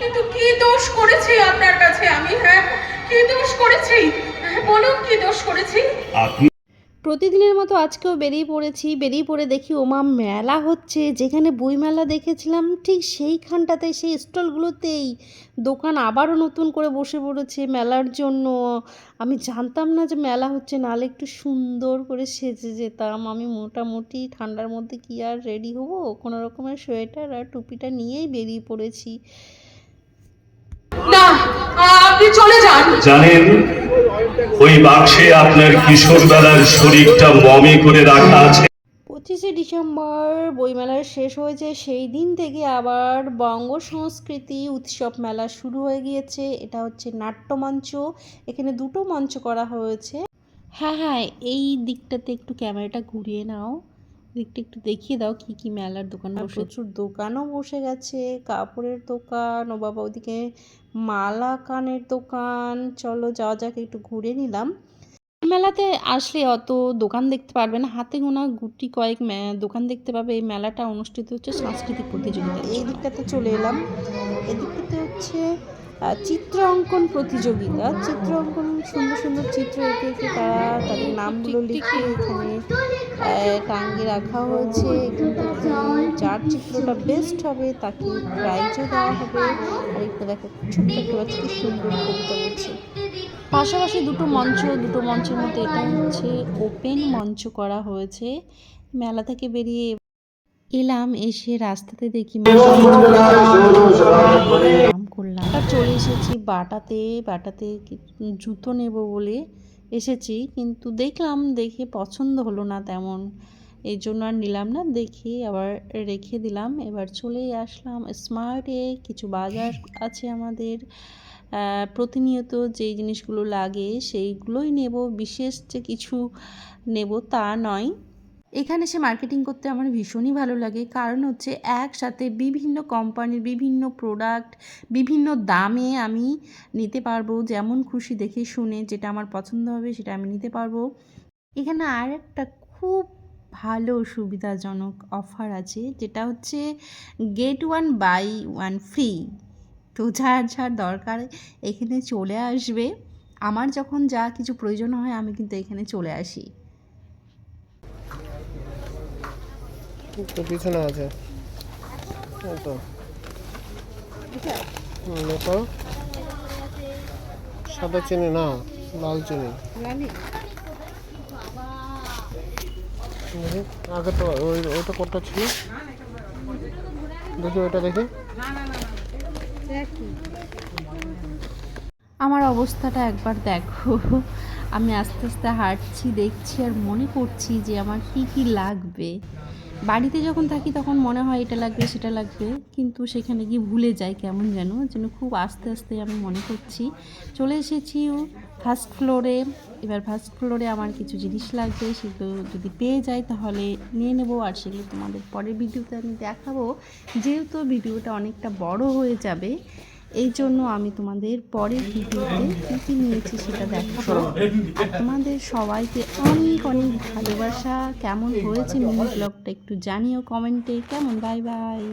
কিন্তু কি দোষ করেছি আপনার কাছে আমি? হ্যাঁ, কি দোষ করেছি? বলুন কি দোষ করেছি? আপনি প্রতিদিনের মতো আজকেও বেরিয়ে পড়েছি। বেরিয়ে পড়ে দেখি ওমা মেলা হচ্ছে। যেখানে বইমেলা দেখেছিলাম ঠিক সেইখানটাতে সেই স্টলগুলোতেই দোকান আবারও নতুন করে বসে পড়েছে মেলার জন্য। আমি জানতাম না যে মেলা হচ্ছে, নাহলে একটু সুন্দর করে সেজে যেতাম। আমি মোটামুটি ঠান্ডার মধ্যে কি আর রেডি হবো? কোনো রকমের সোয়েটার আর টুপিটা নিয়েই বেরিয়ে পড়েছি। না, আপনি চলে যান। জানেন ওই বাক্সে আপনার কিশোরবেলার শরীরটা মমি করে রাখা আছে। 25শে ডিসেম্বর বইমেলা শেষ হয়েছে, সেই দিন থেকে আবার বঙ্গ সংস্কৃতি উৎসব মেলা শুরু হয়ে গিয়েছে। এটা হচ্ছে নাট্যমঞ্চ, এখানে দুটো মঞ্চ করা হয়েছে। হ্যাঁ হ্যাঁ, এই দিকটাতে একটু ক্যামেরাটা ঘুরিয়ে নাও, দিকটা একটু দেখিয়ে দাও কি কি মেলার দোকান বসে। প্রচুর দোকানও বসে গেছে, কাপড়ের দোকান, ও বাবা ওদিকে মালা কানের দোকান। চলো যাওয়া যাক, একটু ঘুরে নিলাম। মেলাতে আসলে অত দোকান দেখতে পারবে না, হাতে গোনা গুটি কয়েক দোকান দেখতে পাবে। এই মেলাটা অনুষ্ঠিত হচ্ছে সাংস্কৃতিক প্রতিযোগিতা। এই দিকটাতে চলে এলাম, এদিকটাতে হচ্ছে চিত্র অঙ্কন প্রতিযোগিতা। চিত্র অঙ্কন, সুন্দর সুন্দর চিত্র এঁকে এঁকে তারা তাদের নামগুলো লিখে এখানে টাঙিয়ে রাখা হয়েছে। এখান থেকে যার চিত্রটা বেস্ট হবে তাকে প্রাইজও দেওয়া হবে। আর এখানে দেখো ছোট্ট একটা বাচ্চা কি সুন্দর কবিতা বলছে। পাশাপাশি দুটো মঞ্চের মধ্যে এটা হচ্ছে ওপেন মঞ্চ করা হয়েছে। মেলা থেকে বেরিয়ে এলাম, এসে রাস্তাতে দেখি নাম করলাম, চলে এসেছি বাটাতে জুতো নেব বলে এসেছি, কিন্তু দেখে পছন্দ হলো না তেমন, এই জন্য আর নিলাম না, দেখে আবার রেখে দিলাম। এবার চলেই আসলাম স্মার্টে। কিছু বাজার আছে আমাদের, প্রতিনিয়ত যেই জিনিসগুলো লাগে সেইগুলোই নেব, বিশেষ যে কিছু নেব তা নয়। এখানে এসে মার্কেটিং করতে আমার ভীষণই ভালো লাগে, কারণ হচ্ছে একসাথে বিভিন্ন কোম্পানির বিভিন্ন প্রোডাক্ট বিভিন্ন দামে আমি নিতে পারবো, যেমন খুশি দেখে শুনে যেটা আমার পছন্দ হবে সেটা আমি নিতে পারবো। এখানে আর একটা খুব ভালো সুবিধাজনক অফার আছে, যেটা হচ্ছে get one buy one free. তো যার দরকার এখানে চলে আসবে। আমার যখন যা কিছু প্রয়োজন হয় আমি কিন্তু এখানে চলে আসি। তো পিছনে আছে এই তো দেখো, সাদা চিনি না, লাল চিনি। দেখি, আগে তো ওইটা কোনটা ছিল, দেখি ওইটা দেখি। আমার অবস্থাটা একবার দেখো, আমি আস্তে আস্তে হাঁটছি, দেখছি আর মনে করছি যে আমার কি কি লাগবে। বাড়িতে যখন থাকি তখন মনে হয় এটা লাগবে সেটা লাগবে, কিন্তু সেখানে গিয়ে ভুলে যাই কেমন যেন খুব আস্তে আস্তে আমি মনে করছি। চলে এসেছি ফার্স্ট ফ্লোরে। এবার ফার্স্ট ফ্লোরে আমার কিছু জিনিস লাগবে, সেগুলো যদি পেয়ে যাই তাহলে নিয়ে নেব, আর সেগুলো তোমাদের পরের ভিডিওতে আমি দেখাবো। যেহেতু ভিডিওটা অনেকটা বড় হয়ে যাবে, এই জন্য আমি তোমাদের পরের ভিডিওতে কী কী নিয়েছি সেটা দেখাবো। আর তোমাদের সবাইকে অনেক অনেক ভালোবাসা। কেমন হয়েছে মিনি ব্লগটা একটু জানিও কমেন্টে। কেমন, বাই বাই।